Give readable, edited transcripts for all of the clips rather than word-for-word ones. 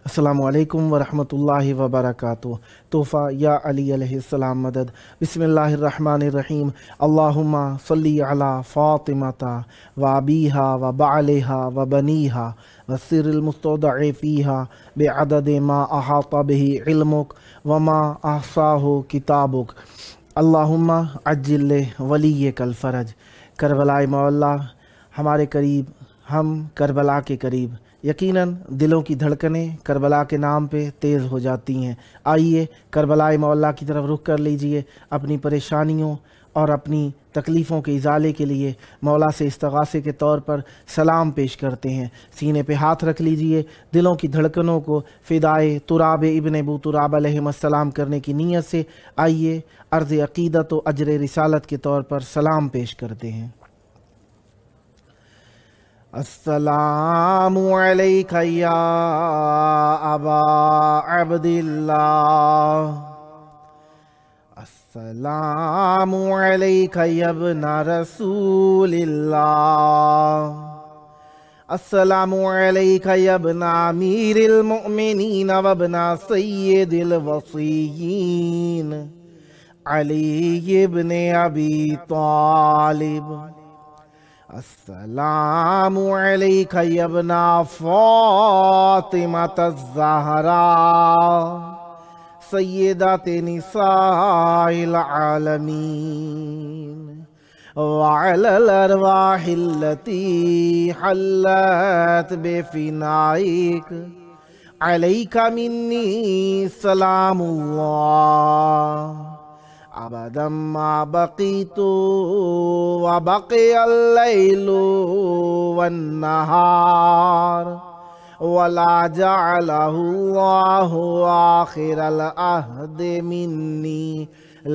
अस्सलामु अलैकुम वरहमतुल्लाहि वबरकातुह। तोहफ़ा या अली अलैहिस्सलाम मदद। बिस्मिल्लाहिर्रहमानिर्रहीम। अल्लाहुम्मा सल्ली अला फ़ातिमता व अबीहा व बालिहा व बनीहा व सिर्रिल मुस्तौदअ फ़ीहा बिअदद मा अहाता बिही इल्मुक व मा अहसाहु किताबुक। अल्लाहुम्मा अज्जिल वलिय्यकल फ़रज। करबलाए मौला हमारे करीब, हम करबला के करीब। यकीनन दिलों की धड़कनें करबला के नाम पे तेज़ हो जाती हैं। आइए करबलाए मौला की तरफ रुख कर लीजिए। अपनी परेशानियों और अपनी तकलीफ़ों के इजाले के लिए मौला से इस्तगासे के तौर पर सलाम पेश करते हैं। सीने पे हाथ रख लीजिए। दिलों की धड़कनों को फ़िदाए तुराब इब्न अबू तुराब अलैहिस्सलाम करने की नीयत से आइए अर्ज़ अक़ीदत व अजर रिसालत के तौर पर सलाम पेश करते हैं। अस्सलामु अलैका या अबा अब्दिल्लाह। अस्सलामु अलैका या इब्ना रसूलिल्लाह। अस्सलामु अलैका या इब्ना अमीरिल मुमिनीन व इब्ना सय्यिदिल वसीय्यीन अली इब्न अबी तालिब। अस्सलामु अलैका या इब्ना फ़ातिमत ज़हरा सय्यदत निसाइल आलमीन व अलल अरवाहिल्लती हल्लत बिफ़िनाइक अलैका मिन्नी सलामुल्लाह अबदम मा बक़ीतु व बक़ियल लैलु वन्नहार वला जअलहुल्लाहु आखिरल अहद मिन्नी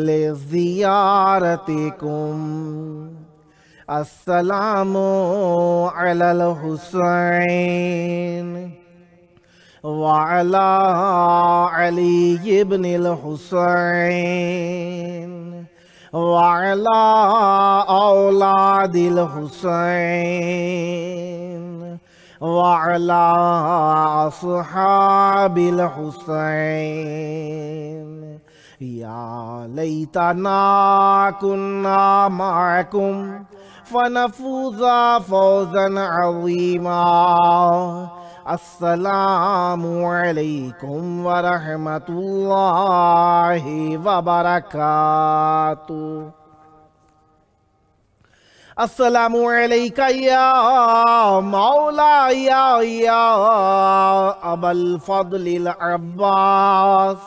लिज़ियारतिकुम। अस्सलामु अलल हुसैन वअला अली इब्निल हुसैन वअला औलादिल हुसैन वअला अस्हाबिल हुसैन। या लैतना कुन्ना मअकुम फनफूज़ा फ़ौज़न अज़ीमा। अस्सलामु अलैकुम व रहमतुल्लाहि व बरकातुहू। अस्सलामु अलैका या मौला या अबल फ़द्लिल अब्बास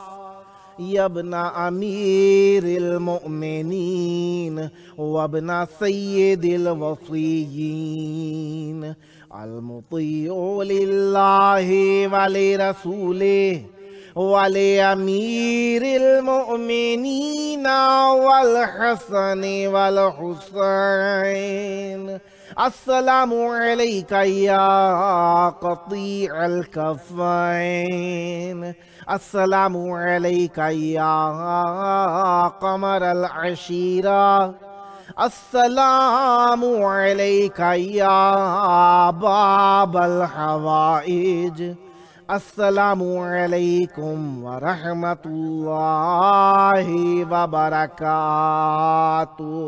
या इब्ना अमीरिल मुमिनीन व इब्ना सय्यिदिल वसीय्यीन अल-मुतीउ लिल्लाहि व लिरसूलिहि व लिअमीरिल मुमिनीन वल हसन वल हुसैन। अस्सलामु अलैका या क़तीअल कफ़ैन। अस्सलामु अलैका या क़मरल अशीरा। अस्सलामु अलैका या बाबल हवाइज। अस्सलामु अलैकुम व रहमतुल्लाहि व बरकातुहू।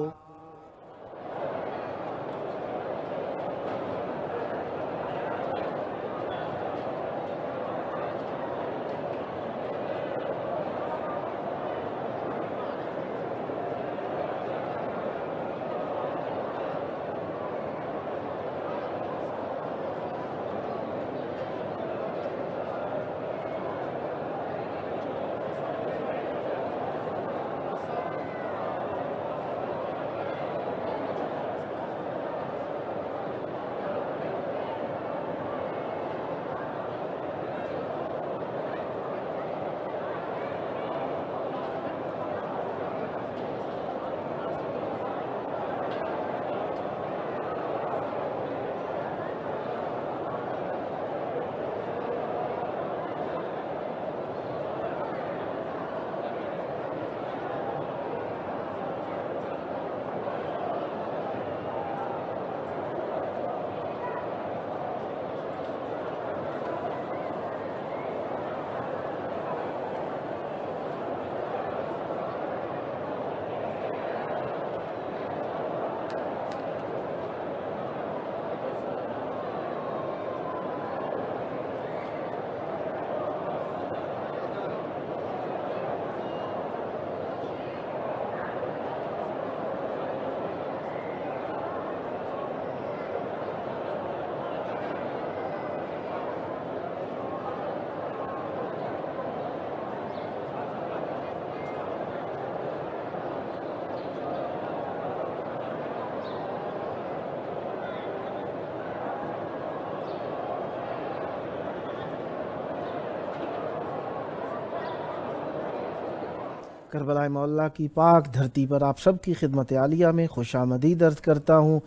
کربلا مولا کی پاک دھرتی پر آپ سب کی خدمت عالیہ میں خوش آمدید عرض کرتا ہوں۔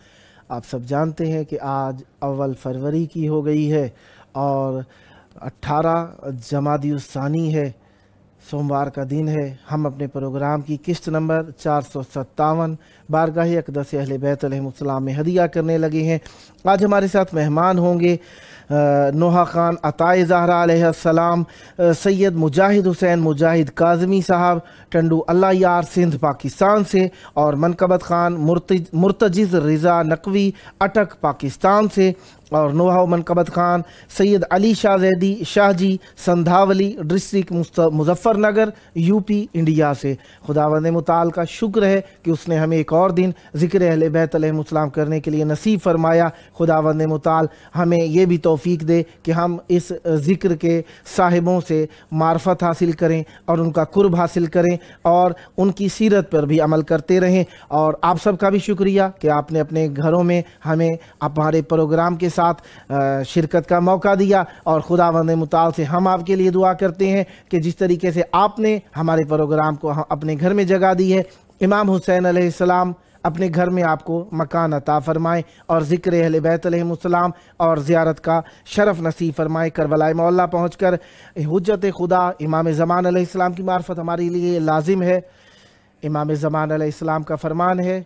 آپ سب جانتے ہیں کہ آج اول فروری کی ہو گئی ہے اور 18 جمادی الثانی ہے، سوموار کا دن ہے۔ ہم اپنے پروگرام کی قسط نمبر 457 بارگاہ اقدس اہل بیت علیہ السلام میں ہدیہ کرنے لگے ہیں۔ آج ہمارے ساتھ مہمان ہوں گے نوحہ خان عطائے زہرا علیہ السلام، سید مجاہد حسین مجاہد کاظمی صاحب ٹنڈو اللہ یار سندھ پاکستان سے، اور منقبت خان مرتجز رضا نقوی اٹک پاکستان سے، اور نوحہ و منقبت Khan Syed Ali Shah Zaidi Shah ji Sandhawali district Muzaffarnagar U P India سے۔ خداوند متعال کا شکر ہے کہ اس نے ہمیں ایک اور دن ذکر اہل بیت علیہ السلام کرنے کے لیے نصیب فرمایا۔ خداوند متعال ہمیں یہ بھی توفیق دے کہ ہم اس ذکر کے صاحبوں سے معرفت حاصل کریں اور ان کا قرب حاصل کریں اور ان کی سیرت پر بھی عمل کرتے رہیں۔ اور آپ سب کا بھی شکریہ کہ آپ نے اپنے گھروں میں ہمیں ہمارے پروگرام کے ساتھ شرکت کا موقع دیا، اور خداوند متعال سے ہم آپ کے لیے دعا کرتے ہیں کہ جس طریقے سے آپ نے ہمارے پروگرام کو اپنے گھر میں جگہ دی ہے، امام حسین علیہ السلام اپنے گھر میں آپ کو مکان عطا فرمائیں اور ذکر اہل بیت علیہ السلام اور زیارت کا شرف نصیب فرمائیں۔ کربلا مولا پہنچ کر حجت خدا امام زمان علیہ السلام کی معرفت ہمارے لیے لازم ہے۔ امام زمان علیہ السلام کا فرمان ہے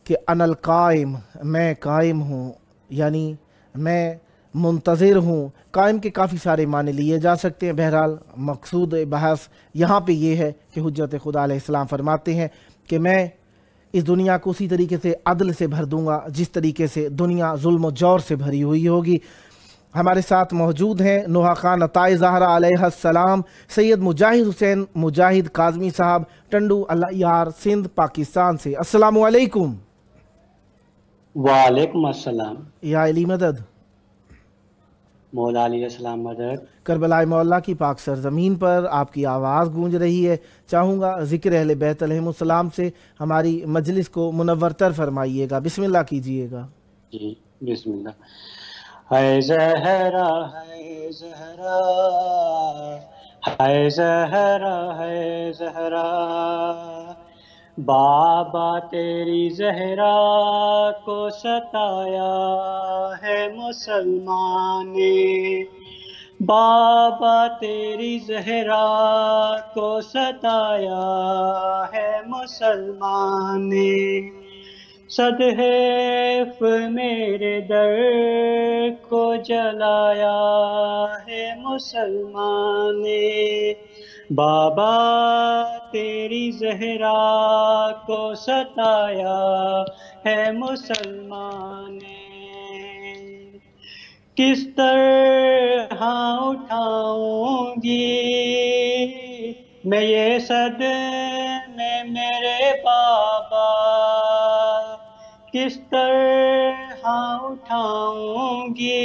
کہ انا القائم، میں قائم ہوں، یعنی میں منتظر ہوں۔ قائم کے کافی سارے معنی لیے جا سکتے ہیں، بہرحال مقصود بحث یہاں پہ یہ ہے کہ حجت خدا علیہ السلام فرماتے ہیں کہ میں اس دنیا کو اسی طریقے سے عدل سے بھر دوں گا جس طریقے سے دنیا ظلم و جور سے بھری ہوئی ہوگی۔ ہمارے ساتھ موجود ہیں نوحہ خان عطائے زہرا علیہ السلام، سید مجاہد حسین مجاہد کاظمی صاحب ٹنڈو اللہ یار سندھ پاکستان سے۔ السلام علیکم۔ وعلیکم السلام۔ یا علی مدد، مولا علیہ السلام مدد۔ کربلا مولا کی پاک سرزمین پر آپ کی آواز گونج رہی ہے، چاہوں گا ذکر اہل بیت علیہ السلام سے ہماری مجلس کو منورتر فرمائیے گا۔ بسم اللہ کیجئے گا۔ جی بسم اللہ۔ ہے زہرا ہے زہرا ہے زہرا ہے زہرا، بابا تیری زہرا کو ستایا ہے مسلمان نے، بابا تیری زہرا کو ستایا ہے مسلمان نے، صد حیف میرے در کو جلایا ہے مسلمان نے، بابا تیری زہرا کو ستایا ہے مسلمان نے، کس طرح اٹھاؤں گی میں یہ صدمے میرے بابا، کس طرح اٹھاؤں گی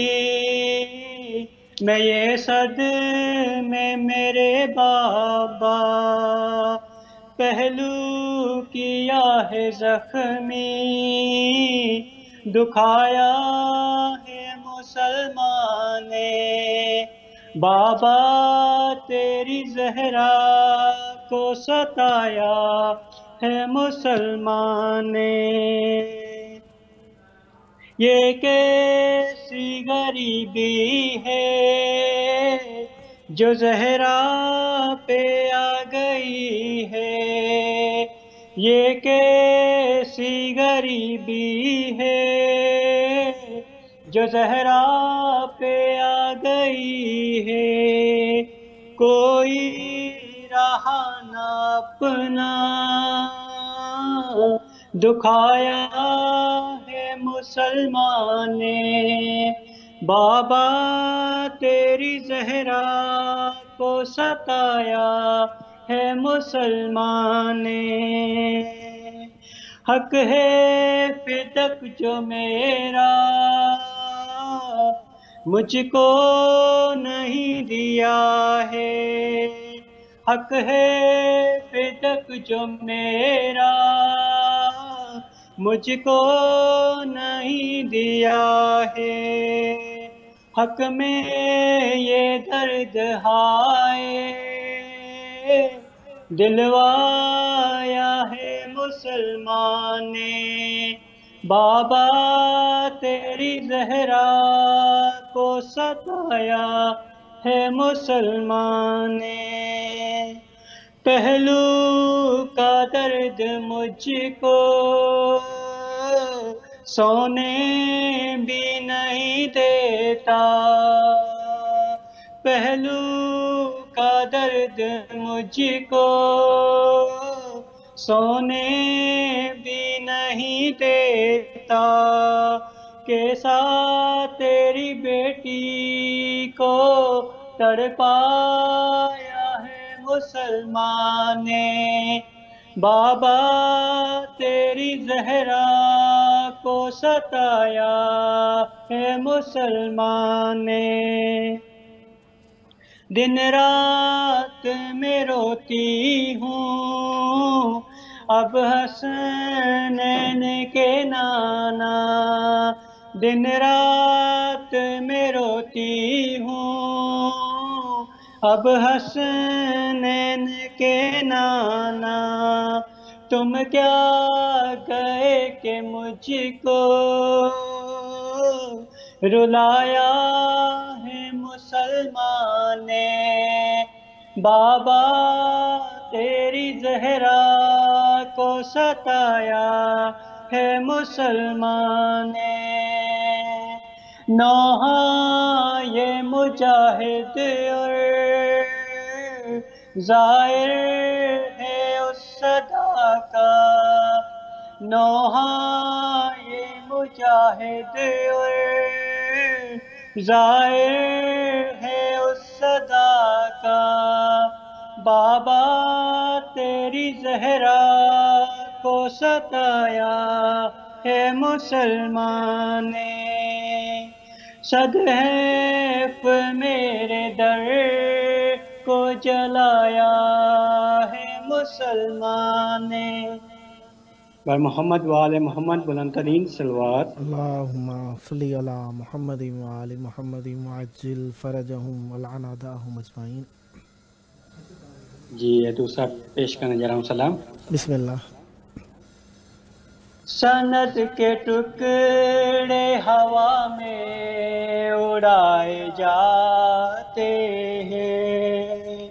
میں یہ صدمے میرے بابا، پہلو کیا ہے زخمی دکھایا ہے مسلمان نے، بابا تیری زہرا کو ستایا ہے مسلمان نے، یہ کیسی غریبی ہے جو زہرا پہ آ گئی ہے، یہ کیسی غریبی ہے جو زہرا پہ آ گئی ہے، کوئی رہا نہ اپنا دکھایا ہے مسلمان نے، بابا تیری زہرا کو ستایا ہے مسلمان نے، حق ہے فدق جو میرا مجھ کو نہیں دیا ہے، حق ہے فدق جو میرا مجھ کو نہیں دیا ہے، حق میں یہ درد ہائے دلوایا ہے مسلمان نے، بابا تیری زہرا کو ستایا ہے مسلمان نے، پہلو کا درد مجھ کو سونے بھی نہیں دیتا، پہلو کا درد مجھ کو سونے بھی نہیں دیتا، کیسا تیری بیٹی کو تڑپایا ہے مسلمان نے، بابا تیری زہرا کو ستایا ہے مسلمان نے، دن رات میں روتی ہوں اب حسنین کے نانا، دن رات میں روتی ہوں اب حسنین کے نانا، تم کیا گئے کہ مجھ کو رلایا ہے مسلمان نے، بابا تیری زہرا کو ستایا ہے مسلمان نے، نوحہ یہ مجاہد اور ظاہر ہے اس صدا کا، نوحہ یہ مجاہد اور ظاہر ہے اس صدا کا، بابا تیری زہرا کو ستایا ہے مسلمان نے، صد حیف میرے در کو جلایا ہے مسلمان نے، بر محمد و آل محمد بلند ترین صلوات۔ اللہم صلی علی محمد و آل محمد وعجل فرجہم ولعن اعداءہم اجمعین۔ جی دوسرا پیش کرنے جا رہا ہوں سلام۔ بسم اللہ۔ سند کے ٹکڑے ہوا میں اڑائے جاتے ہیں،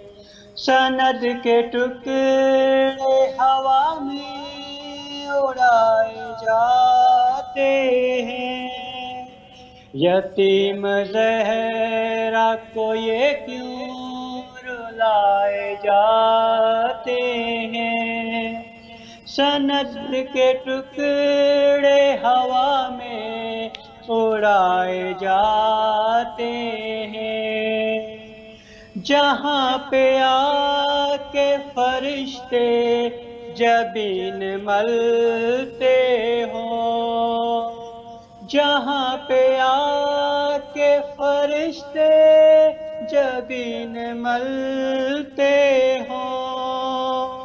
سند کے ٹکڑے ہوا میں اڑائے جاتے ہیں، یتیم زہرا کو یہ کیوں رلائے جاتے ہیں، سند کے ٹکڑے ہوا میں اڑائے جاتے ہیں، جہاں پہ آ کے فرشتے جبین ملتے ہوں، جہاں پہ آ کے فرشتے جبین ملتے ہوں،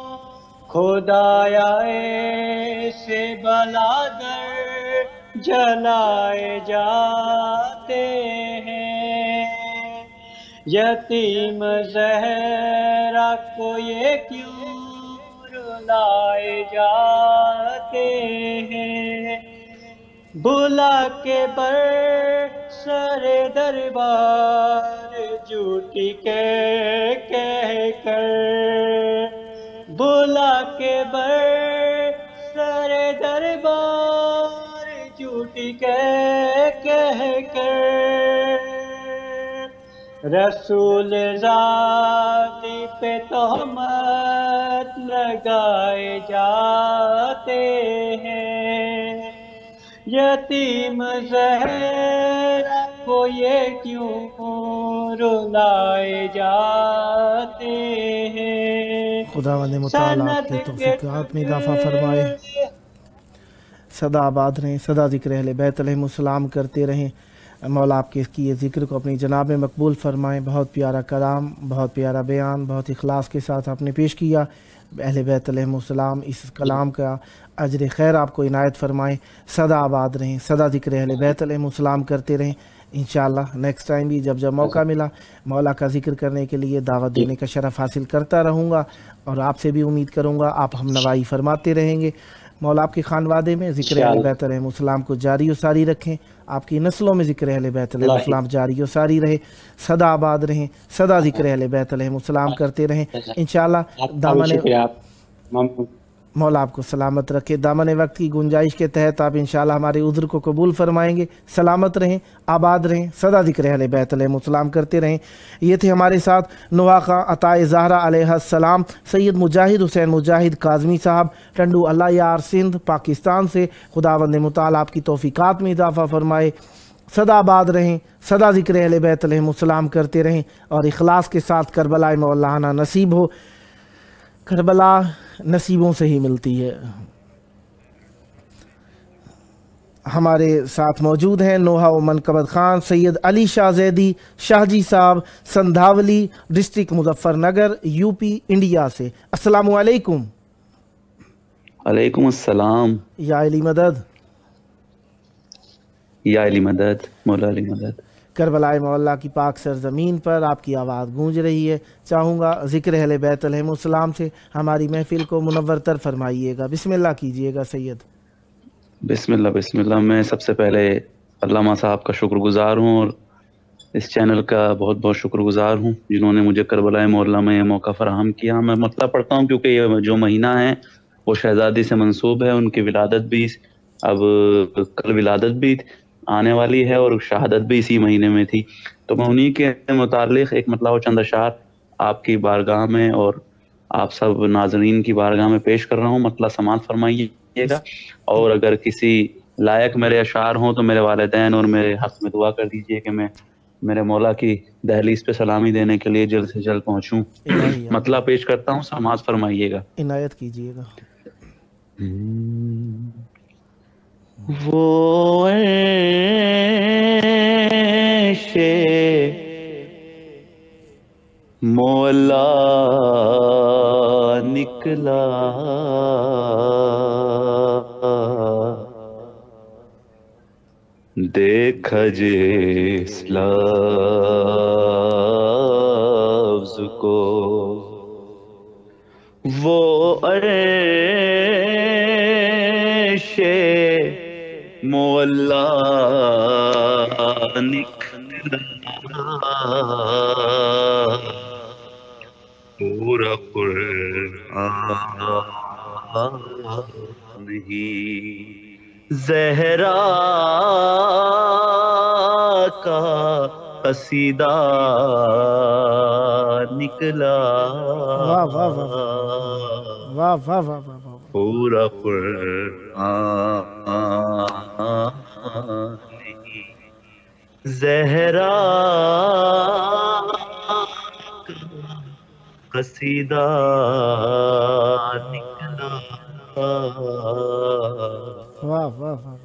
خدایا ایسے بلادر جلائے جاتے ہیں، یتیم زہرا کو یہ کیوں رلائے جاتے ہیں، بلا کے بر سر دربار جھوٹی کہہ کر، بلا کے بر سر دربار جھوٹی کہہ کر، رسول ذاتی پہ تہمت لگائے جاتے ہیں، یتیم زہرا کو یہ کیوں رلائے جاتے ہیں، خداوند متعال آپ کی توفیقات میں اضافہ فرمائے، سدا آباد رہیں، سدا ذکر اہل بیت علیہم السلام کرتے رہیں، مولا آپ کے کیے ذکر کو اپنی جناب میں مقبول فرمائیں۔ بہت پیارا کلام، بہت پیارا بیان، بہت اخلاص کے ساتھ آپ نے پیش کیا، اہل بیت علیہم السلام اس کلام کا اجر خیر آپ کو عنایت فرمائیں، سدا آباد رہیں، سدا ذکر اہل بیت علیہم السلام کرتے رہیں۔ इंशाअल्लाह नेक्स्ट टाइम भी जब जब मौका मिला मौला का ज़िक्र करने के लिए दावत देने का शरफ़ हासिल करता रहूँगा, और आपसे भी उम्मीद करूँगा आप हम नवाई फरमाते रहेंगे। मौला आपके खानवादे में ज़िक्र अहले बैत अलैहिमुस्सलाम को जारी व सारी रखें, आपकी नस्लों में ज़िक्र अहले बैत अलैहिमुस्सलाम जारी व सारी रहे, सदा आबाद रहें, सदा ज़िक्र अहले बैत अलैहिमुस्सलाम करते रहें इंशाअल्लाह। दामन मौला आपको सलामत रखे। दामन वक्त की गुंजाइश के तहत आप इंशाअल्लाह हमारे उज़्र को कबूल फरमाएंगे। सलामत रहें, आबाद रहें, सदा ज़िक्र अहले बैत अलैहिमुस्सलाम करते रहें। ये थे हमारे साथ नुआखा अताए ज़हरा अलैहिस्सलाम सैयद मुजाहिद हुसैन मुजाहिद काज़मी साहब टंडू अल्लाह यार सिंध पाकिस्तान से। खुदावंद मुताल आपकी तौफ़ीक़ात में इजाफ़ा फरमाए, सदा आबाद रहें, सदा ज़िक्र अहले बैत अलैहिमुस्सलाम करते रहें, और इखलास के साथ करबला मौलाना नसीब हो। करबला नसीबों से ही मिलती है। हमारे साथ मौजूद हैं नोहा व मनकबत खान सैयद अली शाह ज़ैदी शाहजी साहब Sandhawali district Muzaffarnagar UP India से। अस्सलामु अलैकुम। अलैकुम अस्सलाम। या अली मदद, या अली मदद, मौला अली मदद। करबलाए मौला की पाक सरजमीन पर आपकी आवाज़ गूंज रही है। चाहूँगा ज़िक्र अहले बैत अलैहिमुस्सलाम से हमारी महफ़िल को मुनव्वर तर फरमाइएगा। बिस्मिल्लाह कीजिएगा सैयद। बिस्मिल्लाह बिस्मिल्लाह। मैं सबसे पहले अल्लामा साहब का शुक्रगुज़ार हूँ और इस चैनल का बहुत बहुत शुक्रगुज़ार हूँ जिन्होंने मुझे करबलाए मौला में यह मौका फ़राहम किया। मैं मतलब पढ़ता हूँ क्योंकि ये जो महीना है वो शहज़ादी से मंसूब है। उनकी विलादत भी अब कल विलादत भी आने वाली है और शहादत भी इसी महीने में थी, तो मैं उन्हीं के मुतालिक एक मतलब और चंद अशार आपकी बारगाह में और आप सब नाज़रीन की बारगाह में पेश कर रहा हूँ। मतलब समात फरमाइएगा, और अगर किसी लायक मेरे अशार हों तो मेरे वालिदैन और मेरे हक़ में दुआ कर दीजिए कि मैं मेरे मौला की दहलीज पे सलामी देने के लिए जल्द से जल्द पहुँचूँ। मतलब पेश करता हूँ, समात फरमाइएगा, इनायत कीजिएगा। वो ऐशे मौला निकला देख जिस लफ्ज़ को वो अर्शे मौला निकला पूरा कुरान ही ज़हरा का कसीदा निकला। वाह वाह वाह वाह वाह वाह वाह। पूरा कुरान ही ज़हरा कसीदा निकला। वाह वाह वाह वाह।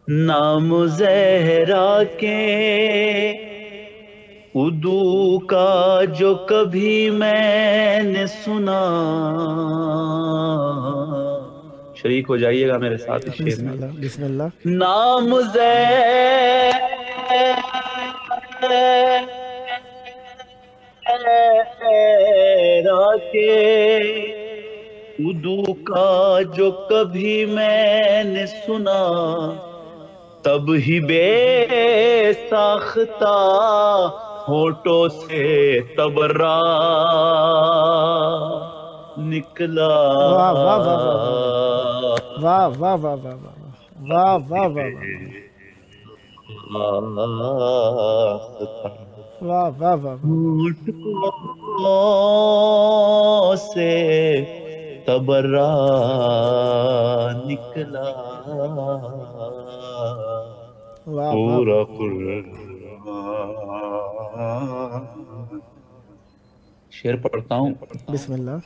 नाम ज़हरा के उदू का जो कभी मैंने सुना। शरीक हो जाइएगा मेरे साथ इस शेर में। बिस्मिल्लाह बिस्मिल्लाह। नाम ज़हरा के उदू का जो कभी मैंने सुना, तब ही बेसाख्ता होठों से तबर्रा निकला। वाह वाह वाह वाह वाह वाह वाह वाह वाह वाह वाह वाह वाह। होठों से तबर्रा निकला पूरा कुरान। शेर पढ़ता हूँ। बिस्मिल्लाह।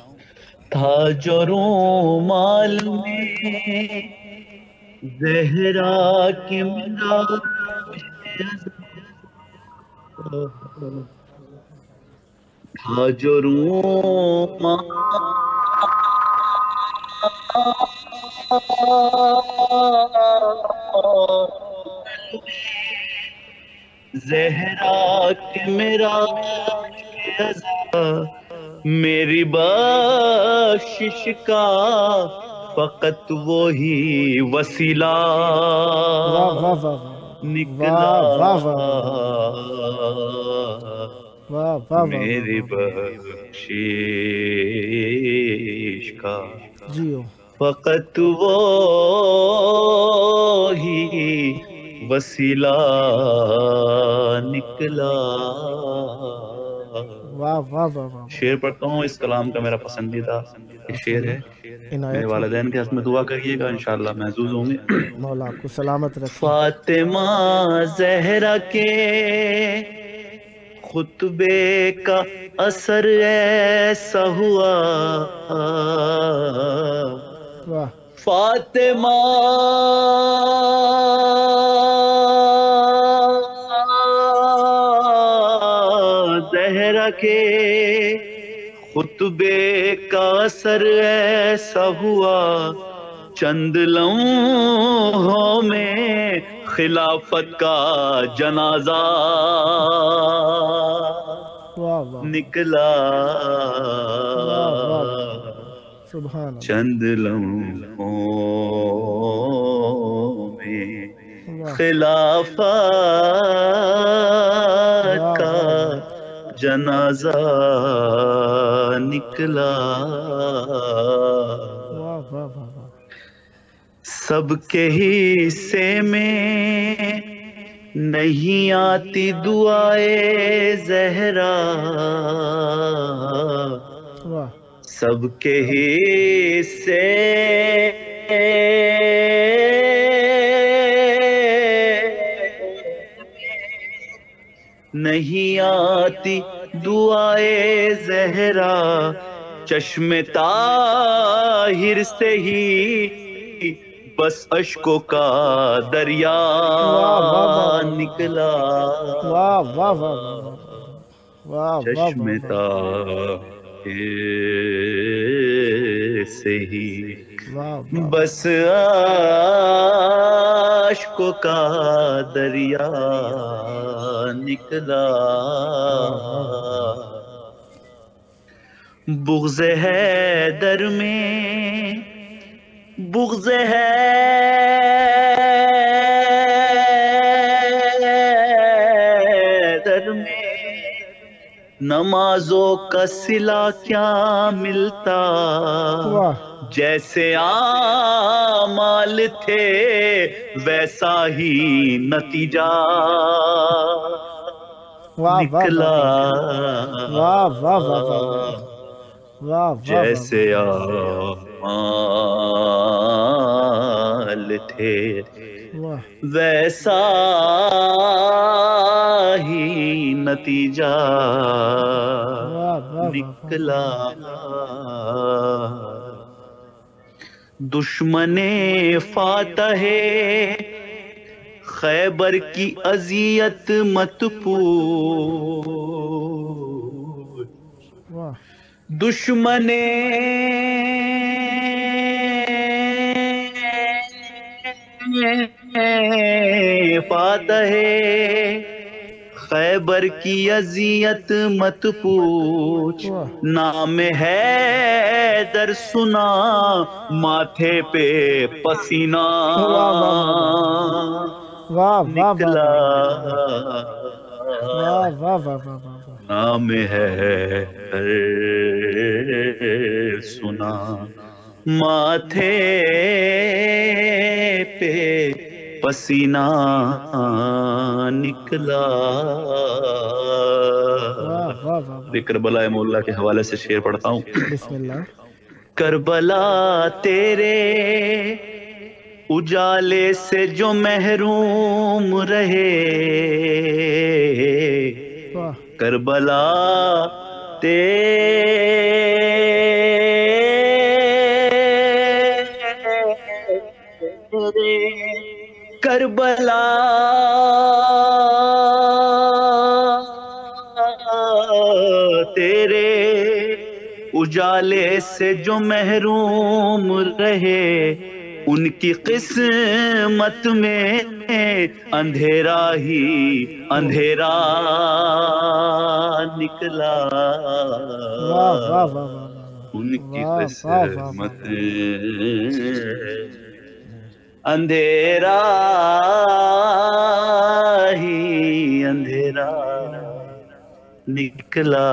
था जो रूमाल में ज़हरा की मिला, था जो रूमाल زہرا کہ میرا میری بخشش کا فقط وہی وسیلہ واہ واہ واہ نکلا واہ واہ واہ واہ میری بخشش کا جیو فقط وہی وسیلہ نکلا. واہ واہ واہ واہ شعر پڑھتا ہوں، اس کلام کا میرا پسندیدہ شعر ہے. میرے والدین کے حق میں دعا کریے گا، انشاءاللہ محظوظ ہوں گے. مولا آپ کو سلامت رکھے. فاطمہ زہرا کے خطبے کا اثر ایسا ہوا، واہ فاطمہ زہرا کے خطبے کا اثر ایسا ہوا، چند لمحوں میں خلافت کا جنازہ واہ واہ نکلا. سبحان اللہ. چند لمحوں میں واہ خلافت کا جنازہ نکلا. واہ واہ واہ واہ. سب کے حصے میں نہیں آتی دعائے زہرا، واہ سب کے حصے نہیں آتی دعائے زہرا، چشم طاہر سے ہی بس اشکوں کا دریا نکلا. واہ واہ واہ واہ واہ. چشم طاہر سے ہی بس اشکوں کا دریا نکلا. بغض حیدر میں بغض حیدر میں نمازوں کا صلہ کیا ملتا، جیسے اعمال تھے ویسا ہی نتیجہ نکلا. جیسے اعمال تھے ویسا ہی نتیجہ نکلا. دشمن فاتح خیبر کی اذیت مت پوچھ، دشمن فاتح خیبر کی اذیت مت پوچھ، نام حیدر سنا ماتھے پہ پسینہ نکلا. نام حیدر سنا ماتھے پہ پسینہ نکلا. کربلا مولا کے حوالے سے شعر پڑھتا ہوں. بسم اللہ. کربلا تیرے اجالے سے جو محروم رہے، کربلا کربلا تیرے اجالے سے جو محروم رہے، उनकी किस्मत में अंधेरा ही अंधेरा निकला, वाह वाह वाह वाह, उनकी वाह किस्मत अंधेरा ही अंधेरा निकला।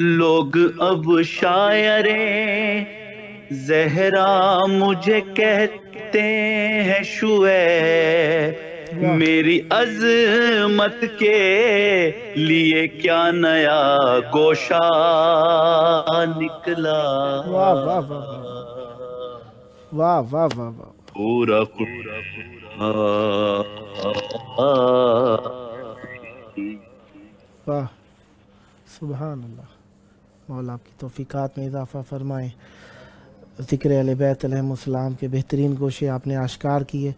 लोग अब शायरे ज़हरा मुझे कहते हैं शुए, मेरी अज़मत के लिए क्या नया गोशा निकला। वाह वाह वाह वाह वाह वाह वाह, पूरा वाह, सुभान अल्लाह। मौला आपकी तौफीकात में इजाफ़ा फरमाएँ। ज़िक्र अहले बैत अलैहिमुस्सलाम के बेहतरीन गोशे आपने आश्कार किए।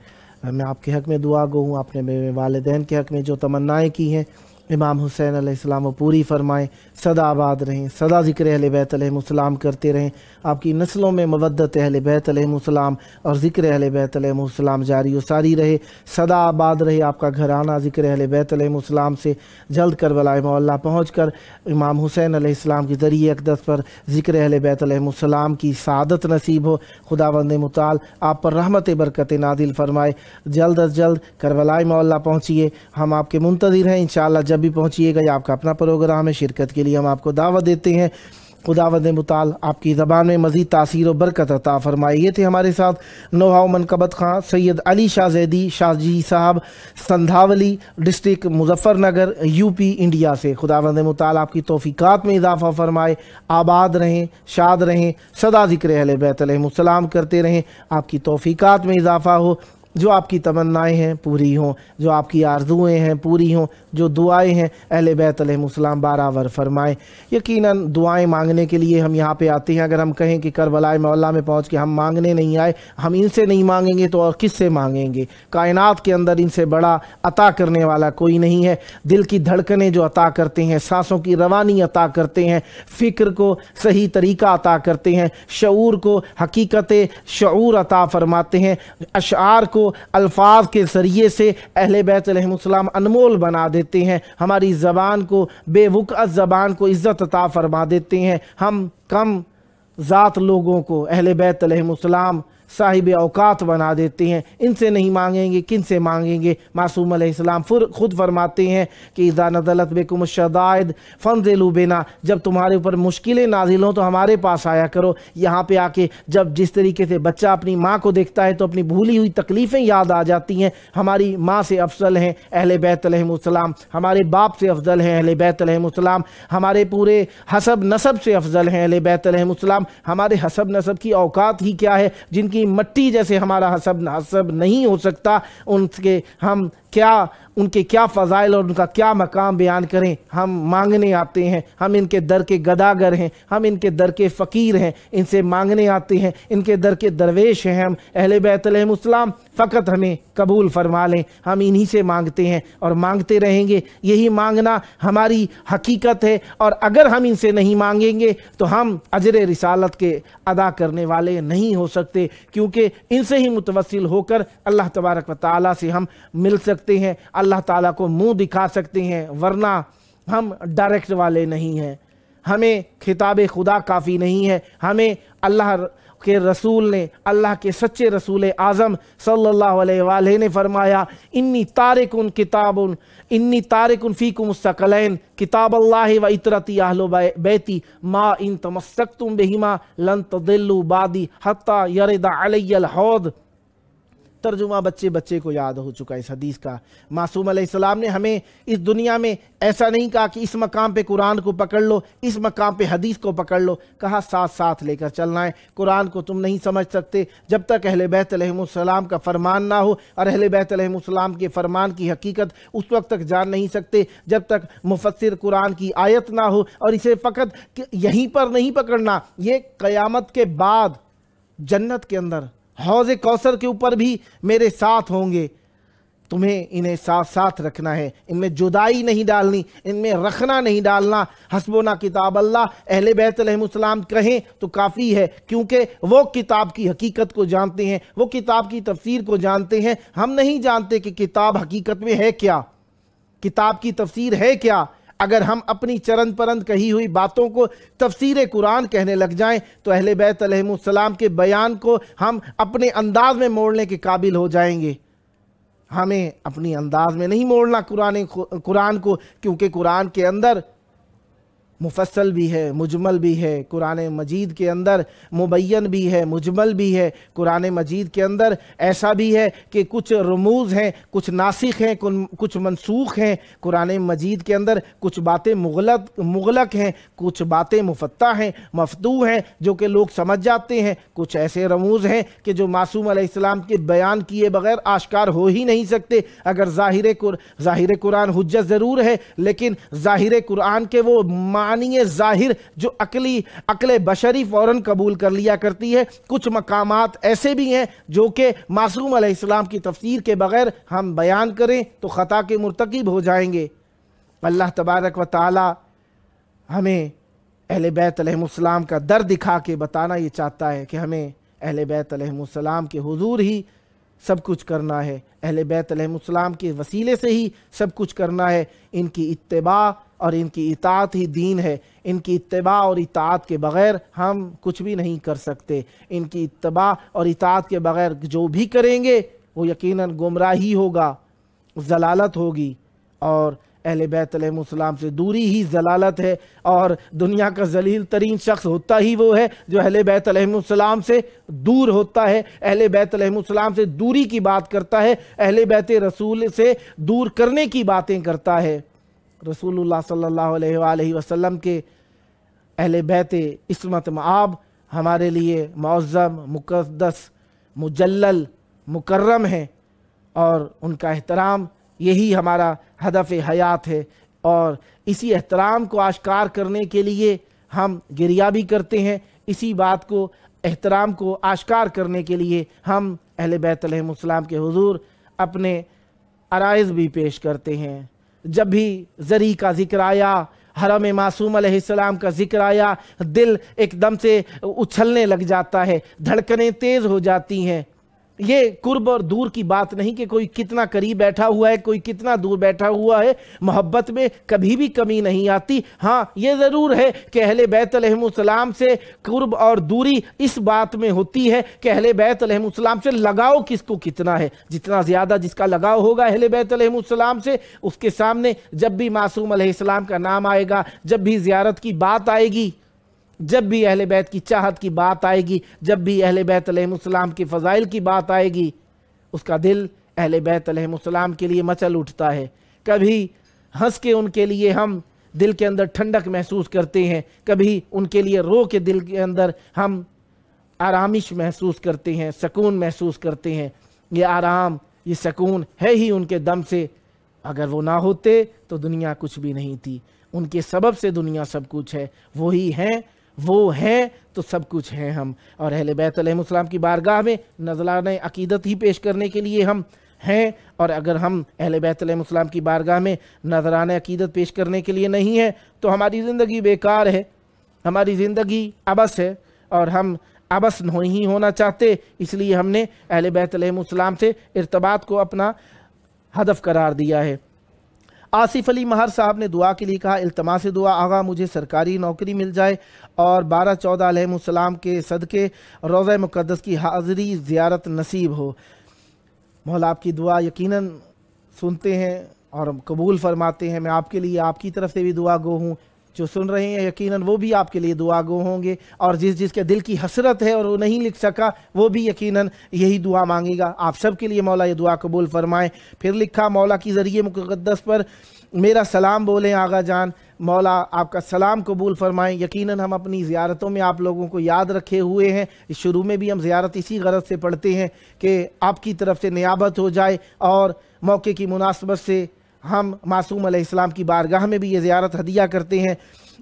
मैं आपके हक़ में दुआ गो हूँ, आपने मेरे वालिदैन के हक़ में जो तमन्नाएँ की हैं इमाम हुसैन अलैहिस्सलाम वो पूरी फरमाएँ, सदा आबाद रहें, सदा ज़िक्र अहले बैत अलैहिमुस्सलाम करते रहें, आपकी नस्लों में मवद्दत अहले बैत अलैहिमुस्सलाम और ज़िक्र अहले बैत अलैहिमुस्सलाम जारी व सारी रहे, सदा आबाद रहे आपका घराना ज़िक्र अहले बैत अलैहिमुस्सलाम से जल्द करबलाए मौला पहुँच कर इमाम हुसैन अलैहिस्सलाम के ज़रिए अक़दस पर ज़िक्र अहले बैत अलैहिमुस्सलाम की सादत नसीब हो। खुदावंद मुताल आप पर रहमत बरकत नादिल फरमाए, जल्द अज जल्द करबलाए मौला पहुँचिए। हम आपके मुंतज़िर हैं, इंशाअल्लाह जब भी पहुँचिएगा, ये आपका अपना प्रोग्राम है, शिरकत के लिए हम आपको दावत देते हैं। खुदावंद मुताल आपकी ज़बान में मज़ीद तासीर व बरकत अता फ़रमाए। ये थे हमारे साथ नोहा मनकबत खां सैयद अली शाह ज़ैदी शाहजी साहब, Sandhawali district Muzaffarnagar UP India से। खुदावंद मुताल आपकी तौफ़ीक़ात में इजाफ़ा फ़रमाए, आबाद रहें, शाद रहें, सदा ज़िक्र अहले बैत अलैहिमुस्सलाम करते रहें, आपकी तौफ़ीक़ात में इजाफ़ा हो, जो आपकी तमन्नाएँ हैं पूरी हों, जो आपकी आरज़ुएँ हैं पूरी हों, जो दुआएं हैं अहले बैत अलैहिमुस्सलाम बारावर फरमाएँ। यकीनन दुआएं मांगने के लिए हम यहाँ पे आते हैं। अगर हम कहें कि करबलाए मौला में पहुँच के हम मांगने नहीं आए, हम इनसे नहीं मांगेंगे तो और किससे मांगेंगे। कायनात के अंदर इनसे बड़ा अता करने वाला कोई नहीं है। दिल की धड़कनें जो अता करते हैं, सांसों की रवानी अता करते हैं, फ़िक्र को सही तरीका अता करते हैं, शऊर को हकीकत शऊर अता फरमाते हैं, अशआर को अल्फाज के ज़रिए से अहले बैत अलैहिमुस्सलाम अनमोल बना देते हैं, हमारी ज़बान को बेवुक़अत ज़बान को इज़्ज़त अता फरमा देते हैं। हम कम ज़ात लोगों को अहले बैत अलैहिमुस्सलाम साहिब औकात बना देते हैं। इनसे नहीं मांगेंगे किन से मांगेंगे। मासूम अलैहिस्सलाम खुद फरमाते हैं कि इज़ा नज़लत बिकुम शदाइद फंज़िलू बिना, जब तुम्हारे ऊपर मुश्किलें नाजिल हों तो हमारे पास आया करो। यहाँ पे आके जब जिस तरीके से बच्चा अपनी माँ को देखता है तो अपनी भूली हुई तकलीफ़ें याद आ जाती हैं। हमारी माँ से अफजल हैं अहले बैत अलैहिमुस्सलाम, हमारे बाप से अफजल हैं अहले बैत अलैहिमुस्सलाम, हमारे पूरे हसब नसब से अफजल हैं अहले बैत अलैहिमुस्सलाम। हमारे हसब नसब की औकात ही क्या है, जिनकी मट्टी जैसे हमारा हसब नहीं हो सकता, उनके हम क्या उनके क्या फ़ज़ाइल और उनका क्या मकाम बयान करें। हम मांगने आते हैं, हम इनके दर के गदागर हैं, हम इनके दर के फ़कीर हैं, इनसे मांगने आते हैं, इनके दर के दरवेश हैं हम। अहले बैत अलैहिमुस्सलाम फ़कत हमें कबूल फरमा लें, हम इन्हीं से मांगते हैं और मांगते रहेंगे। यही मांगना हमारी हकीकत है, और अगर हम इनसे नहीं मांगेंगे तो हम अजर रिसालत के अदा करने वाले नहीं हो सकते, क्योंकि इनसे ही मुतवस्सिल होकर अल्लाह तबारक व तआला से हम मिल सकते हैं, अल्लाह ताला को मुंह दिखा सकते हैं। वरना हम डायरेक्ट वाले नहीं हैं, हमें खिताब खुदा काफ़ी नहीं है। हमें अल्लाह के रसूल ने, अल्लाह के सच्चे रसूल आज़म सल्लल्लाहु अलैहि ने फरमाया, इन्नी तारिकुन किताबुन इन्नी तारिकुन फ़ीकुम मुस्तक़लैन किताब अल्लाह व इतरती अहलो बैती मा इन तमस्सक्तुम बिहिमा लन तदिल्लु बादी हत्ता यरिदा अलैयल हौद। तर्जुमा बच्चे बच्चे को याद हो चुका इस हदीस का। मासूम अलैहिस्सलाम ने हमें इस दुनिया में ऐसा नहीं कहा कि इस मकाम पे कुरान को पकड़ लो, इस मकाम पे हदीस को पकड़ लो, कहा साथ साथ लेकर चलना है। कुरान को तुम नहीं समझ सकते जब तक अहले बैत अलैहिमुस्सलाम का फरमान ना हो, और अहले बैत अलैहिमुस्सलाम के फरमान की हकीकत उस वक्त तक जान नहीं सकते जब तक मुफस्सिर कुरान की आयत ना हो। और इसे फ़कत यहीं पर नहीं पकड़ना, ये क़यामत के बाद जन्नत के अंदर हौज़ कौसर के ऊपर भी मेरे साथ होंगे। तुम्हें इन्हें साथ साथ रखना है, इनमें जुदाई नहीं डालनी, इनमें रखना नहीं डालना। हस्बुना किताब अल्लाह अहले बैत अलैहिमुस्सलाम कहें तो काफ़ी है, क्योंकि वो किताब की हकीकत को जानते हैं, वो किताब की तफसीर को जानते हैं। हम नहीं जानते कि किताब हकीकत में है क्या, किताब की तफसीर है क्या। अगर हम अपनी चरन परंद कही हुई बातों को तफसीर कुरान कहने लग जाएं तो अहले बैत अलैहिमुस्सलाम के बयान को हम अपने अंदाज में मोड़ने के काबिल हो जाएंगे। हमें अपनी अंदाज में नहीं मोड़ना कुरान को, क्योंकि कुरान के अंदर मुफस्सल भी है, मुजमल भी है। कुरान मजीद के अंदर मुबय्यन भी है, मुजमल भी है। कुरान मजीद के अंदर ऐसा भी है कि कुछ रमूज़ हैं, कुछ नासिख हैं, कुछ मनसूख हैं। कुरान मजीद के अंदर कुछ बातें मुगलक हैं, कुछ बातें मुफत्ता हैं, मफतू हैं, जो कि लोग समझ जाते हैं। कुछ ऐसे रमूज़ हैं कि जो मासूम अलैहिस्सलाम के बयान किए बगैर आश्कार हो ही नहीं सकते। अगर ज़ाहिर कुरान हुज्जत ज़रूर है, लेकिन ज़ाहिर कुरान के वो मानी ज़ाहिर जो अक्ल बशरी फ़ौरन कबूल कर लिया करती है, कुछ मकामात ऐसे भी हैं जो कि मासूम अलैहिस्सलाम की तफसीर के बगैर हम बयान करें तो ख़ता के मुर्तकिब हो जाएंगे। अल्लाह तबारक व तआला हमें अहले बैत अलैहिमुस्सलाम का दर दिखा के बताना ये चाहता है कि हमें अहले बैत अलैहिमुस्सलाम के हुजूर ही सब कुछ करना है, अहले बैत अलैहिमुस्सलाम के वसीले से ही सब कुछ करना है। इनकी इत्तिबा और इनकी इताअत ही दीन है। इनकी इत्तिबा और इताअत के बग़ैर हम कुछ भी नहीं कर सकते। इनकी इत्तिबा और इताअत के बग़ैर जो भी करेंगे वो यकीनन गुमराही होगा, ज़लालत होगी। और अहले बैत अलैहिमुस्सलाम से दूरी ही ज़लालत है। और दुनिया का ज़लील तरीन शख्स होता ही वो है जो अहले बैत अलैहिमुस्सलाम से दूर होता है, अहले बैत अलैहिमुस्सलाम से दूरी की बात करता है, अहले बैत रसूल से दूर करने की बातें करता है। रसूलुल्लाह सल्लल्लाहु अलैहि वसल्लम के अहले बैत इस्मत मआब हमारे लिए मुअज़्ज़म, मुक़द्दस, मुजल्लल, मुकर्रम हैं और उनका एहतराम यही हमारा हदफ हयात है। और इसी एहतराम को आश्कार करने के लिए हम गिरिया भी करते हैं। इसी बात को, एहतराम को आश्कार करने के लिए हम अहले बैत अलैहिमुस्सलाम के हुजूर अपने अराइज़ भी पेश करते हैं। जब भी ज़री का ज़िक्र आया, हरम मासूम अलैहिस्सलाम का ज़िक्र आया, दिल एकदम से उछलने लग जाता है, धड़कनें तेज़ हो जाती हैं। ये कुर्ब और दूर की बात नहीं कि कोई कितना करीब बैठा हुआ है, कोई कितना दूर बैठा हुआ है। मोहब्बत में कभी भी कमी नहीं आती। हाँ, ये ज़रूर है कि अहले बैत अलैहिमुस्सलाम से कुर्ब और दूरी इस बात में होती है कि अहले बैत अलैहिमुस्सलाम से लगाव किसको कितना है। जितना ज़्यादा जिसका लगाव होगा अहले बैत अलैहिमुस्सलाम से, उसके सामने जब भी मासूम अलैहिस्सलाम का नाम आएगा, जब भी ज़ियारत की बात आएगी, जब भी अहले बैत की चाहत की बात आएगी, जब भी अहले बैत अलैहिमुस्सलाम की फ़ज़ाइल की बात आएगी, उसका दिल अहले बैत अलैहिमुस्सलाम के लिए मचल उठता है। कभी हंस के उनके लिए हम दिल के अंदर ठंडक महसूस करते हैं, कभी उनके लिए रो के दिल के अंदर हम आरामिश महसूस करते हैं, सकून महसूस करते हैं। ये आराम, ये सकून है ही उनके दम से। अगर वो ना होते तो दुनिया कुछ भी नहीं थी। उनके सबब से दुनिया सब कुछ है। वही हैं, वो हैं तो सब कुछ हैं हम। और अहले बैत अलैहिमुस्सलाम की बारगाह में नज़राने अकीदत ही पेश करने के लिए हम हैं। और अगर हम अहले बैत अलैहिमुस्सलाम की बारगाह में नज़राने अकीदत पेश करने के लिए नहीं है तो हमारी ज़िंदगी बेकार है, हमारी ज़िंदगी अबस है। और हम अबस नहीं होना चाहते, इसलिए हमने अहले बैत अलैहिमुस्सलाम से इर्तबात को अपना हदफ करार दिया है। आसिफ अली महर साहब ने दुआ के लिए कहा, इल्तमास दुआ आगा मुझे सरकारी नौकरी मिल जाए और 12-14 अलैहिमुस्सलाम के सदके रोज़ा मुक़द्दस की हाज़री ज़ियारत नसीब हो। मौला आपकी दुआ यकीनन सुनते हैं और कबूल फरमाते हैं। मैं आपके लिए आपकी तरफ से भी दुआ गो हूँ। जो सुन रहे हैं यकीनन वो भी आपके लिए दुआ गो होंगे, और जिसके दिल की हसरत है और वो नहीं लिख सका वो भी यकीनन यही दुआ मांगेगा। आप सब के लिए मौला ये दुआ कबूल फरमाएं। फिर लिखा, मौला की ज़रिए मुक़द्दस पर मेरा सलाम बोलें आगा जान, मौला आपका सलाम कबूल फरमाएं। यकीनन हम अपनी ज़ियारतों में आप लोगों को याद रखे हुए हैं। शुरू में भी हम ज़ियारत इसी गरज से पढ़ते हैं कि आपकी तरफ से नियाबत हो जाए, और मौके की मुनासबत से हम मासूम अलैहिस्सलाम की बारगाह में भी ये ज़ियारत हदिया करते हैं।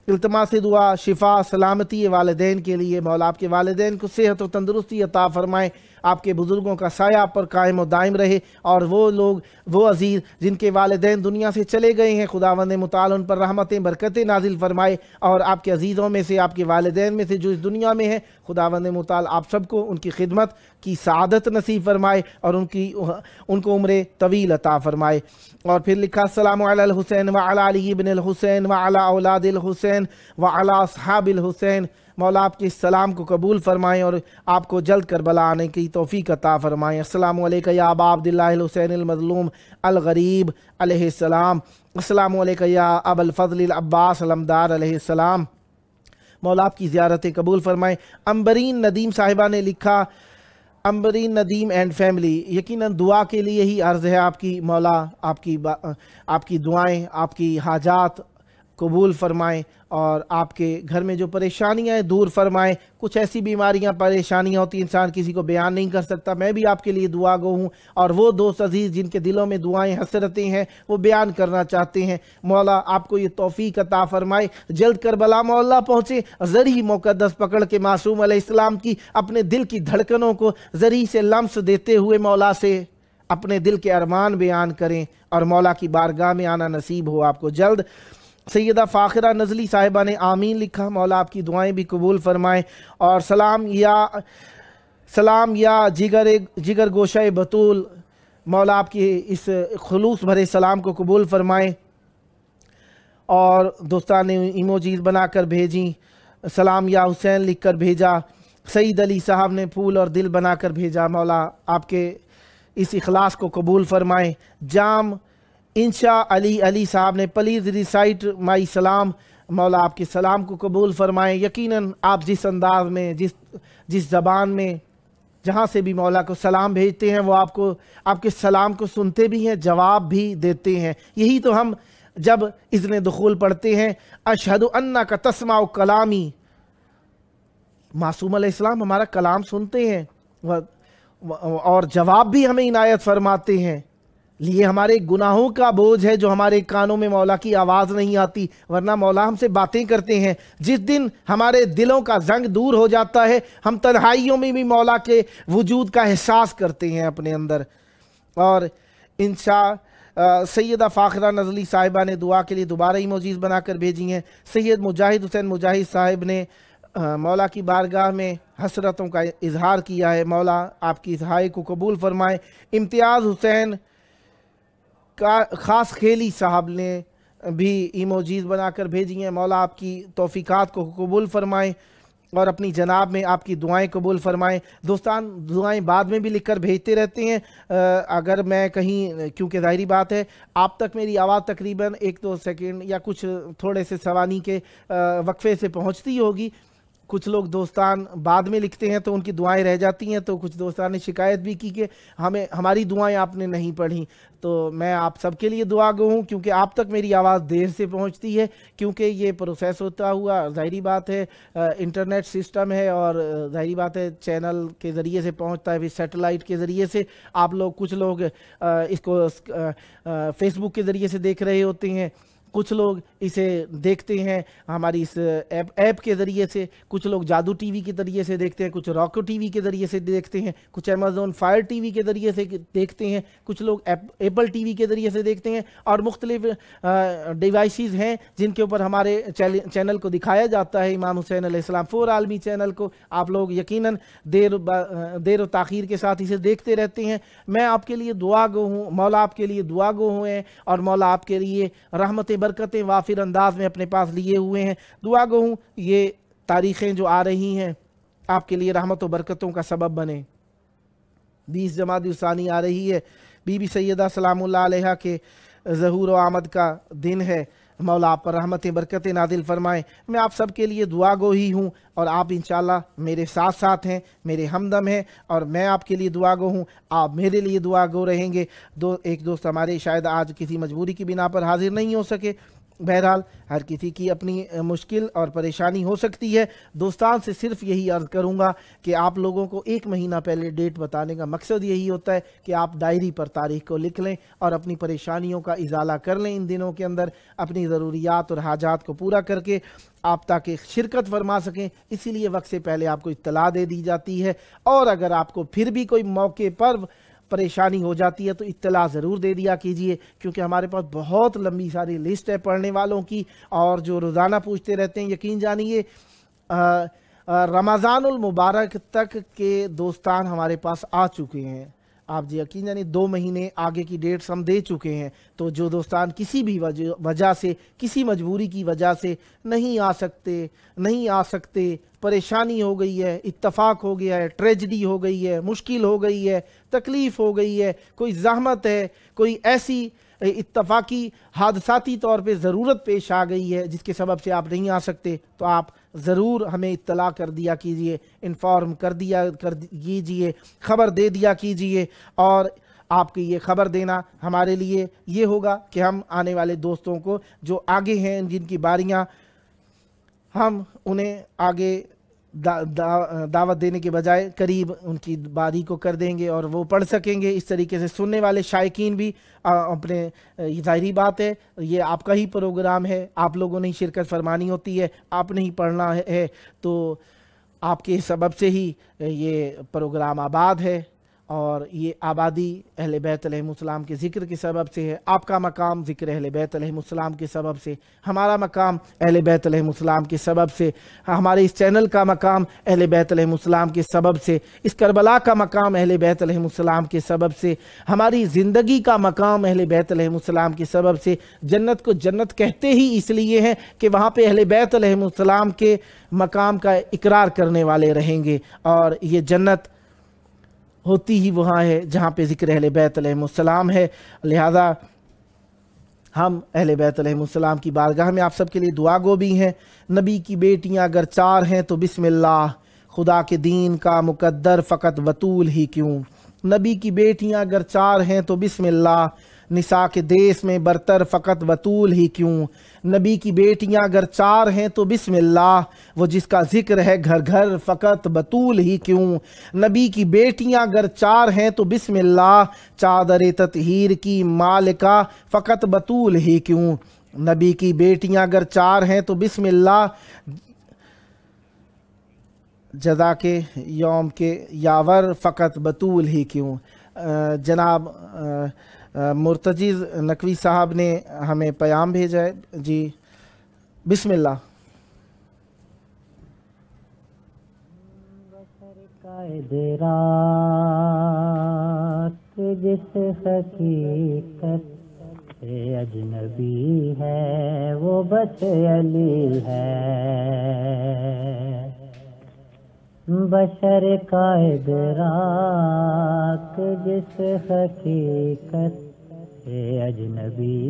इल्तमास दुआ शिफा सलामती वालिदैन के लिए, मौला आपके वालिदैन को सेहत और तंदुरुस्ती अता फ़रमाएँ, आपके बुज़ुर्गों का साया आप पर कायम और दायम रहे, और वो लोग, वो अज़ीज़ जिनके वालिदैन दुनिया से चले गए हैं, खुदावंद मुताल उन पर रहमतें बरकतें नाजिल फरमाए, और आपके अज़ीज़ों में से, आपके वालिदैन में से जो इस दुनिया में हैं, खुदावंद मुताल आप सबको उनकी खिदमत की सआदत नसीब फरमाए और उनको उम्र तवील अता फरमाए। और फिर लिखा अस्सलामु अलल हुसैन व अला अली इब्न अल हुसैन व अला औलादिल हुसैन व अला अस्हाबिल हुसैन। मौला आपके इस सलाम को कबूल फरमाएँ और आपको जल्द करबला आने की तौफीक अता फरमाएँ। अस्सलामु अलैका या अबा अब्दिल्लाहिल हुसैन अल मज़लूम अल गरीब अलैहिस्सलाम। अस्सलामु अलैका या अबल फ़ज़्ल अब्बास अलमदार अलैहिस्सलाम। मौला आपकी ज़ियारतें कबूल फरमाएँ। अंबरीन नदीम साहिबा ने लिखा, अंबरीन नदीम एंड फैमिली, यकीनन दुआ के लिए ही अर्ज़ है आपकी। मौला आपकी दुआएं, आपकी हाजात कबूल फरमाएं और आपके घर में जो परेशानियां हैं दूर फरमाएं। कुछ ऐसी बीमारियां, परेशानियां होती, इंसान किसी को बयान नहीं कर सकता। मैं भी आपके लिए दुआ गो हूँ, और वो दोस्त अजीज़ जिनके दिलों में दुआएं, हसरतें हैं, वो बयान करना चाहते हैं, मौला आपको ये तौफीक अता फरमाए। जल्द करबला मौला पहुँचे, ज़री मुक़द्दस पकड़ के मासूम अलैहिस्सलाम की अपने दिल की धड़कनों को ज़री से लम्स देते हुए मौला से अपने दिल के अरमान बयान करें, और मौला की बारगाह में आना नसीब हो आपको जल्द। सैयदा फ़ाखिरा नज़ली साहिबा ने आमीन लिखा, मौला आपकी दुआएं भी कबूल फरमाएँ। और सलाम या जिगर गोशा बतूल, मौला आपकी इस खुलूस भरे सलाम को कबूल फरमाएँ। और दोस्तान ने इमोजीज़ बनाकर भेजी, सलाम या हुसैन लिख कर भेजा। सईद अली साहब ने फूल और दिल बनाकर भेजा, मौला आपके इस इखलास को कबूल फरमाएँ। जाम इंशा अली साहब ने प्लीज़ रिसाइट माई सलाम, मौला आपके सलाम को कबूल फरमाएँ। यकीनन आप जिस अंदाज में, जिस ज़बान में, जहाँ से भी मौला को सलाम भेजते हैं, वो आपके सलाम को सुनते भी हैं, जवाब भी देते हैं। यही तो हम जब इज़्न दुखूल पढ़ते हैं, अशहदु अन्नका तस्माउ कलामी, मासूम अलैहिस्सलाम हमारा कलाम सुनते हैं और जवाब भी हमें इनायत फरमाते हैं। लिए हमारे गुनाहों का बोझ है जो हमारे कानों में मौला की आवाज़ नहीं आती, वरना मौला हमसे बातें करते हैं। जिस दिन हमारे दिलों का जंग दूर हो जाता है, हम तन्हाइयों में भी मौला के वजूद का एहसास करते हैं अपने अंदर। और सैयदा फ़ाखिरा नज़ली साहिबा ने दुआ के लिए दोबारा इमोजीज़ बनाकर भेजी हैं। सैयद मुजाहिद हुसैन मुजाहिद साहिब ने मौला की बारगाह में हसरतों का इजहार किया है, मौला आपकी इजहार को कबूल फरमाएँ। इम्तियाज़ हुसैन का ख़ास खेली साहब ने भी इमोजीज़ बनाकर भेजी हैं, मौला आपकी तौफ़ीक़ात को कबूल फरमाएँ और अपनी जनाब में आपकी दुआएं कबूल फरमाएँ। दोस्तान दुआएं बाद में भी लिख कर भेजते रहते हैं, अगर मैं कहीं, क्योंकि ज़ाहिरी बात है आप तक मेरी आवाज़ तकरीबन 1-2 सेकंड या कुछ थोड़े से सवानी के वक्फे से पहुंचती होगी। कुछ लोग दोस्तान बाद में लिखते हैं तो उनकी दुआएं रह जाती हैं, तो कुछ दोस्तान ने शिकायत भी की कि हमारी दुआएं आपने नहीं पढ़ी। तो मैं आप सबके लिए दुआ गो हूँ, क्योंकि आप तक मेरी आवाज़ देर से पहुँचती है, क्योंकि ये प्रोसेस होता हुआ, ज़ाहिरी बात है इंटरनेट सिस्टम है और ज़ाहिरी बात है चैनल के ज़रिए से पहुँचता है, फिर सैटेलाइट के ज़रिए से आप लोग, कुछ लोग इसको फेसबुक के ज़रिए से देख रहे होते हैं, कुछ लोग इसे देखते हैं हमारी इस ऐप के ज़रिए से, कुछ लोग जादू टीवी के ज़रिए से देखते हैं, कुछ रॉको टीवी के ज़रिए से देखते हैं, कुछ अमेज़ॉन फायर टीवी के ज़रिए से देखते हैं, कुछ लोग एप्पल टीवी के ज़रिए से देखते हैं, और मुख्तलिफ डिवाइसेस हैं जिनके ऊपर हमारे चैनल को दिखाया जाता है, इमाम हुसैन अलैहिस्सलाम 4 आलमी चैनल को। आप लोग यकीनन देर व ताख़ीर के साथ इसे देखते रहते हैं। मैं आपके लिए दुआ गो हूँ, मौला आपके लिए दुआ गो हुए हैं, और मौला आपके लिए रहमत बरकतें वाफिर अंदाज में अपने पास लिए हुए हैं। दुआ गो हूँ ये तारीख़ें जो आ रही हैं आपके लिए रहमत व बरकतों का सबब बने। 20 जमादी उसानी आ रही है, बीबी सैयदा सलामुल्लाह अलैहा के ज़हूर व आमद का दिन है, मौला आप पर रहमतें बरकतें नादिल फरमाएँ। मैं आप सब के लिए दुआ गो ही हूँ, और आप इंशाअल्लाह मेरे साथ साथ हैं, मेरे हमदम हैं, और मैं आपके लिए दुआ गो हूँ, आप मेरे लिए दुआ गो रहेंगे। एक दोस्त हमारे शायद आज किसी मजबूरी की बिना पर हाजिर नहीं हो सके, بہرحال ہر کسی کی اپنی مشکل اور پریشانی ہو سکتی ہے۔ دوستان سے صرف یہی عرض کروں گا کہ آپ لوگوں کو 1 مہینہ پہلے ڈیٹ بتانے کا مقصد یہی ہوتا ہے کہ آپ ڈائری پر تاریخ کو لکھ لیں اور اپنی پریشانیوں کا ازالہ کر لیں ان دنوں کے اندر، اپنی ضروریات اور حاجات کو پورا کر کے آپ تاکہ شرکت فرما سکیں، اسی لیے وقت سے پہلے آپ کو اطلاع دے دی جاتی ہے۔ اور اگر آپ کو پھر بھی کوئی موقع پر پریشانی ہو جاتی ہے تو اطلاع ضرور دے دیا کیجئے، کیونکہ ہمارے پاس بہت لمبی ساری لسٹ ہے پڑھنے والوں کی اور جو روزانہ پوچھتے رہتے ہیں۔ یقین جانیے رمضان المبارک تک کے دوستان ہمارے پاس آ چکے ہیں، آپ جی یقین جانیے 2 مہینے آگے کی ڈیٹس ہم دے چکے ہیں۔ تو جو دوستان کسی بھی وجہ سے، کسی مجبوری کی وجہ سے نہیں آ سکتے، پریشانی ہو گئی ہے، اتفاق ہو گیا ہے، ٹریجڈی ہو گئی ہے، مشکل ہو گئی ہے، تکلیف ہو گئی ہے، کوئی زحمت ہے، کوئی ایسی اتفاقی حادثاتی طور پہ ضرورت پیش آ گئی ہے جس کے سبب سے آپ نہیں آ سکتے، تو آپ ضرور ہمیں اطلاع کر دیا کیجئے، انفارم کر کیجئے، خبر دے دیا کیجئے۔ اور آپ کی یہ خبر دینا ہمارے لیے یہ ہوگا کہ ہم آنے والے دوستوں کو جو آگے ہیں، جن کی باریاں، ہم انہیں آگے دعوت دینے کے بجائے قریب ان کی باری کو کر دیں گے اور وہ پڑھ سکیں گے۔ اس طریقے سے سننے والے شائقین بھی اپنے، ظاہری بات ہے یہ آپ کا ہی پروگرام ہے، آپ لوگوں نے ہی شرکت فرمانی ہوتی ہے، آپ نے ہی پڑھنا ہے، تو آپ کے سبب سے ہی یہ پروگرام آباد ہے، اور یہ آبادی اہل بیت علیہم السلام کے ذکر کے سبب سے ہے۔ آپ کا مقام ذکر اہل بیت علیہم السلام کے سبب سے، ہمارا مقام اہل بیت علیہم السلام کے سبب سے، ہمارے اس چینل کا مقام اہل بیت علیہم السلام کے سبب سے، اس کربلا کا مقام اہل بیت علیہم السلام کے سبب سے، ہماری زندگی کا مقام اہل بیت علیہم السلام کے سبب سے۔ جنت کو جنت کہتے ہی اس لیے ہیں کہ وہاں پہ اہل بیت علیہم السلام کے مقام کا اقرار کرنے والے رہیں گے، اور یہ جنت ہوتی ہی وہاں ہے جہاں پہ ذکر اہل بیت علیہم السلام ہے۔ لہذا ہم اہل بیت علیہم السلام کی بارگاہ میں آپ سب کے لیے دعا گو بھی ہیں۔ نبی کی بیٹیاں اگر 4 ہیں تو بسم اللہ، خدا کے دین کا مقدر فقط بطول ہی کیوں۔ نبی کی بیٹیاں اگر 4 ہیں تو بسم اللہ، نساء کے دیس میں برتر فقط بطول ہی کیوں۔ نبی کی بیٹیاں اگر 4 ہیں تو بسم اللہ، وہ جس کا ذکر ہے گھر گھر فقط بطول ہی کیوں۔ نبی کی بیٹیاں اگر 4 ہیں تو بسم اللہ، چادر تطہیر کی مالکہ فقط بطول ہی کیوں۔ نبی کی بیٹیاں اگر 4 ہیں تو بسم اللہ، جزا کے یوم کے یاور فقط بطول ہی کیوں۔ جناب مرتجز نقوی صاحب نے ہمیں پیام بھیجا ہے، جی بسم اللہ۔ قائد رات جس حقیقت سے اجنبی ہے وہ بس علی ہے، بشر قائد رات جس حقیقت سے اجنبی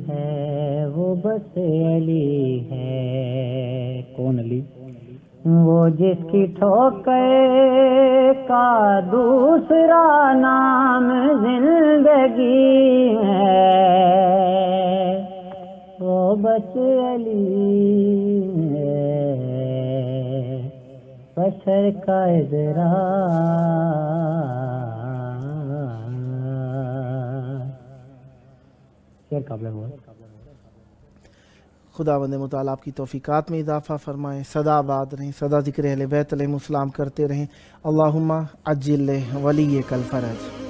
ہے وہ بس علی ہے۔ کون علی؟ وہ جس کی ٹھوکر کا دوسرا نام زندگی ہے، وہ بس علی ہے، بشر قائد شیر قابل ہوا۔ خداوند متعال آپ کی توفیقات میں اضافہ فرمائیں، سدا آباد رہیں، سدا ذکر اہل بیت علیہم السلام کرتے رہیں۔ اللہم عجل ولیک الفرج۔